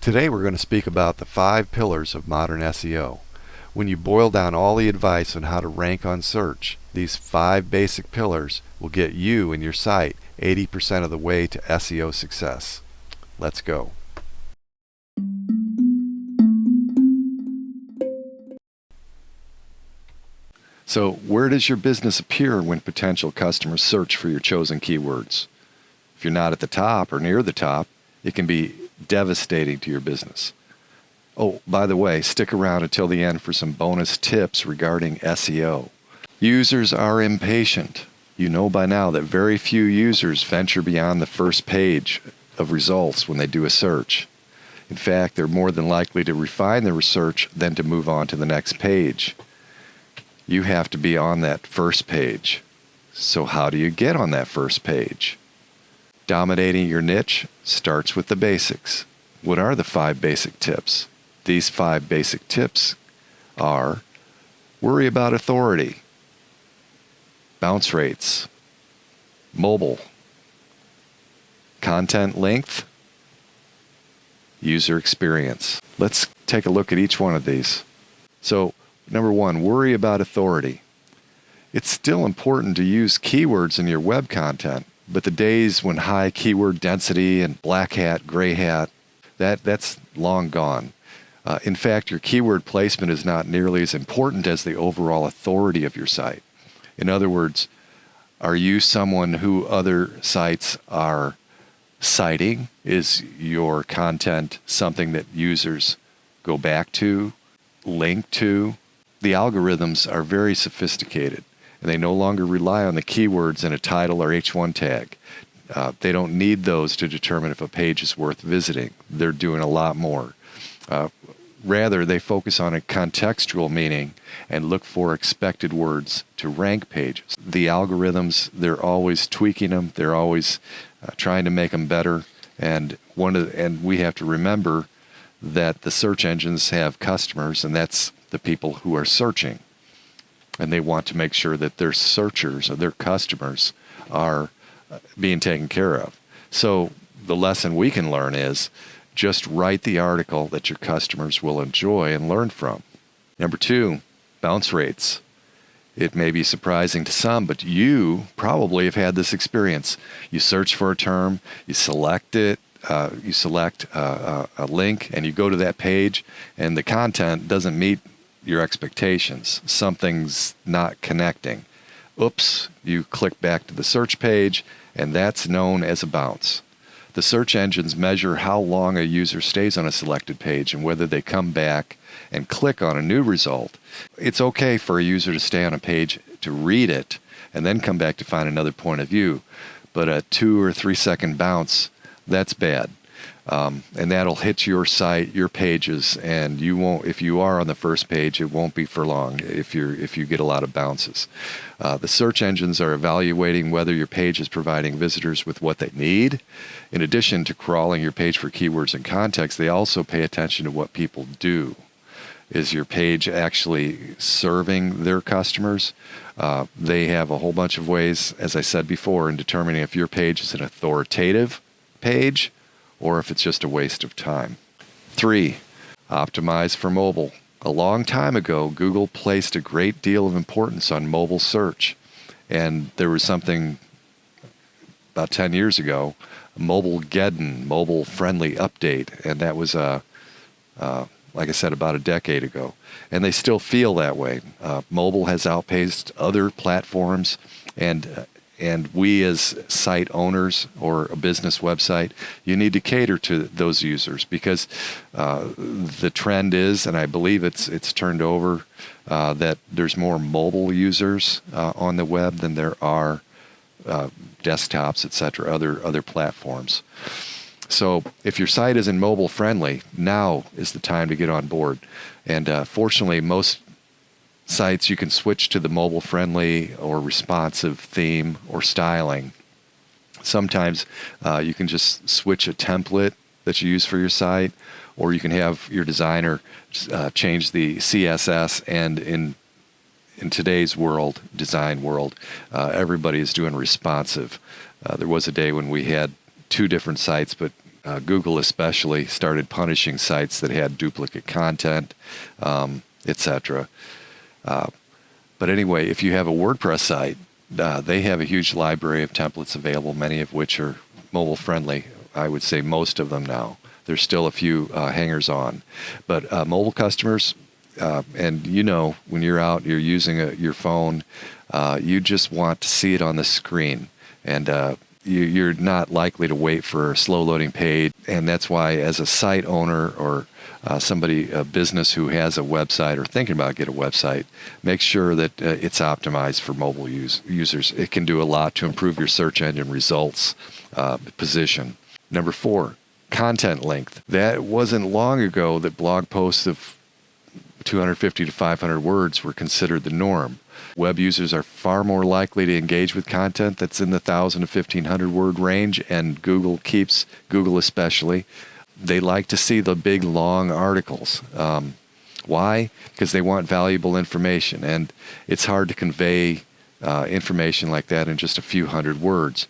Today we're going to speak about the 5 pillars of modern SEO. When you boil down all the advice on how to rank on search, these 5 basic pillars will get you and your site 80% of the way to SEO success. Let's go. So, where does your business appear when potential customers search for your chosen keywords? If you're not at the top or near the top, it can be devastating to your business. Oh, by the way, stick around until the end for some bonus tips regarding SEO. Users are impatient. You know by now that very few users venture beyond the first page of results when they do a search. In fact, they're more than likely to refine their research than to move on to the next page. You have to be on that first page. So how do you get on that first page? Dominating your niche starts with the basics. What are the 5 basic tips? These 5 basic tips are: worry about authority, bounce rates, mobile, content length, user experience. Let's take a look at each one of these. So, number 1, worry about authority. It's still important to use keywords in your web content, but the days when high keyword density and black hat, gray hat, that's long gone. In fact, your keyword placement is not nearly as important as the overall authority of your site. In other words, are you someone who other sites are citing? Is your content something that users go back to, link to? The algorithms are very sophisticated, and they no longer rely on the keywords in a title or H1 tag. They don't need those to determine if a page is worth visiting. They're doing a lot more. Rather, they focus on a contextual meaning and look for expected words to rank pages. The algorithms, they're always tweaking them. They're always trying to make them better. And we have to remember that the search engines have customers, and that's the people who are searching. And they want to make sure that their searchers or their customers are being taken care of. So the lesson we can learn is just write the article that your customers will enjoy and learn from. Number 2, bounce rates. It may be surprising to some, but you probably have had this experience. You search for a term, you select it, you select a link, and you go to that page, and the content doesn't meet your expectations. Something's not connecting. Oops, you click back to the search page, and that's known as a bounce. The search engines measure how long a user stays on a selected page and whether they come back and click on a new result. It's okay for a user to stay on a page to read it and then come back to find another point of view, but a 2 or 3 second bounce, that's bad. And that'll hit your site, your pages, and you won't. If you are on the first page, it won't be for long. If you get a lot of bounces, the search engines are evaluating whether your page is providing visitors with what they need. In addition to crawling your page for keywords and context, they also pay attention to what people do. Is your page actually serving their customers? They have a whole bunch of ways, as I said before, in determining if your page is an authoritative page or if it's just a waste of time. 3, optimize for mobile. A long time ago, Google placed a great deal of importance on mobile search. And there was something about 10 years ago, Mobilegeddon, mobile-friendly update. And that was, like I said, about a decade ago. And they still feel that way. Mobile has outpaced other platforms, and we as site owners or a business website, you need to cater to those users because the trend is, and I believe it's turned over, that there's more mobile users on the web than there are desktops, etc., other platforms. So if your site isn't mobile friendly, now is the time to get on board. And fortunately, most sites you can switch to the mobile friendly or responsive theme or styling. Sometimes you can just switch a template that you use for your site, or you can have your designer change the CSS. And in today's world, design world, everybody is doing responsive. There was a day when we had 2 different sites, but Google especially started punishing sites that had duplicate content, etc. But anyway, if you have a WordPress site, they have a huge library of templates available, many of which are mobile friendly. I would say most of them now. There's still a few hangers on. But mobile customers, and when you're out, you're using your phone, you just want to see it on the screen. And you're not likely to wait for a slow loading page. And that's why, as a site owner or a business who has a website or thinking about getting a website, make sure that it's optimized for mobile users. It can do a lot to improve your search engine results position. Number 4, content length. That wasn't long ago that blog posts of 250 to 500 words were considered the norm. Web users are far more likely to engage with content that's in the 1,000 to 1,500 word range, and Google especially, they like to see the big, long articles. Why? Because they want valuable information, and it's hard to convey information like that in just a few hundred words.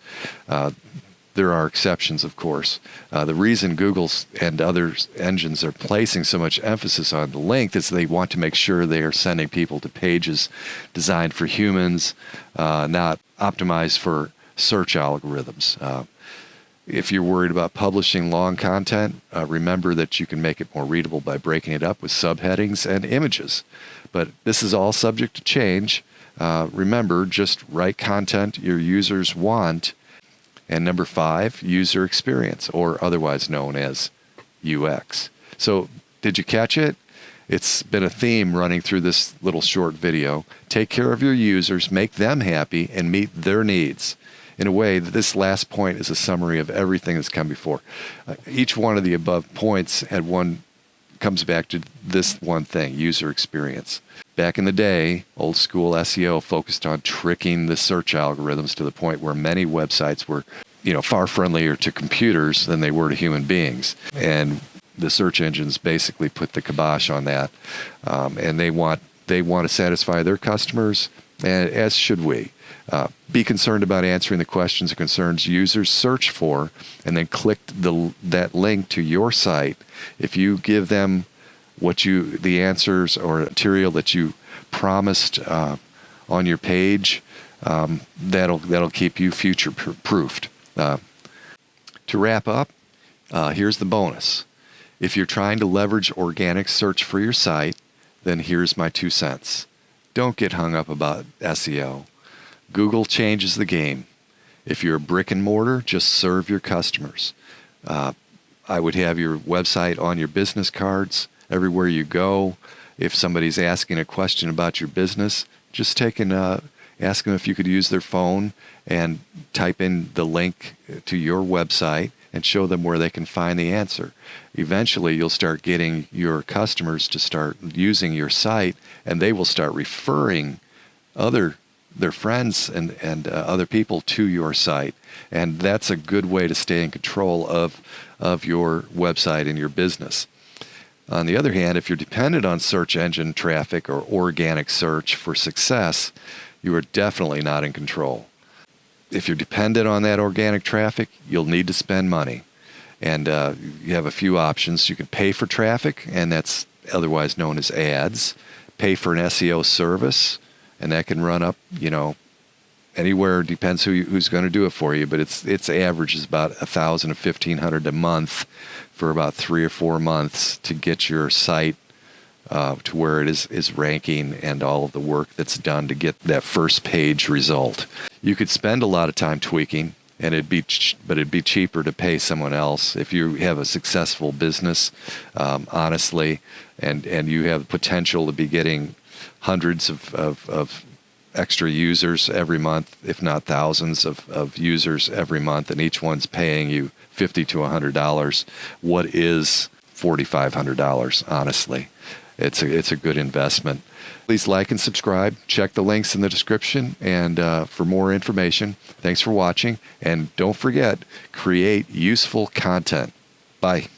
There are exceptions, of course. The reason Google and other engines are placing so much emphasis on the length is they want to make sure they are sending people to pages designed for humans, not optimized for search algorithms. If you're worried about publishing long content, remember that you can make it more readable by breaking it up with subheadings and images. But this is all subject to change. Remember, just write content your users want. And number 5, user experience, or otherwise known as UX. So, did you catch it? It's been a theme running through this little short video. Take care of your users, make them happy, and meet their needs. In a way, this last point is a summary of everything that's come before. Each one of the above points comes back to this one thing: user experience. Back in the day, old school SEO focused on tricking the search algorithms to the point where many websites were, far friendlier to computers than they were to human beings. And the search engines basically put the kibosh on that. And they want to satisfy their customers, and as should we. Be concerned about answering the questions and concerns users search for, and then click that link to your site. If you give them the answers or material that you promised on your page, that'll keep you future-proofed. To wrap up, here's the bonus. If you're trying to leverage organic search for your site, then here's my 2 cents. Don't get hung up about SEO. Google changes the game. If you're a brick and mortar, just serve your customers. I would have your website on your business cards everywhere you go. If somebody's asking a question about your business, just ask them if you could use their phone and type in the link to your website and show them where they can find the answer. Eventually, you'll start getting your customers to start using your site, and they will start referring their friends and other people to your site. And that's a good way to stay in control of your website and your business. On the other hand, if you're dependent on search engine traffic or organic search for success, you are definitely not in control. If you're dependent on that organic traffic, you'll need to spend money. And you have a few options. You can pay for traffic, and that's otherwise known as ads. Pay for an SEO service, and that can run up, anywhere. Depends who's going to do it for you, but its average is about $1,000 to $1,500 a month for about 3 or 4 months to get your site to where it is ranking, and all of the work that's done to get that first page result. You could spend a lot of time tweaking, and it'd be cheaper to pay someone else if you have a successful business, honestly, and you have potential to be getting hundreds of extra users every month, if not thousands of users every month, and each one's paying you $50 to $100. What is $4,500, honestly? It's a good investment. Please like and subscribe. Check the links in the description and for more information. Thanks for watching, and don't forget, create useful content. Bye.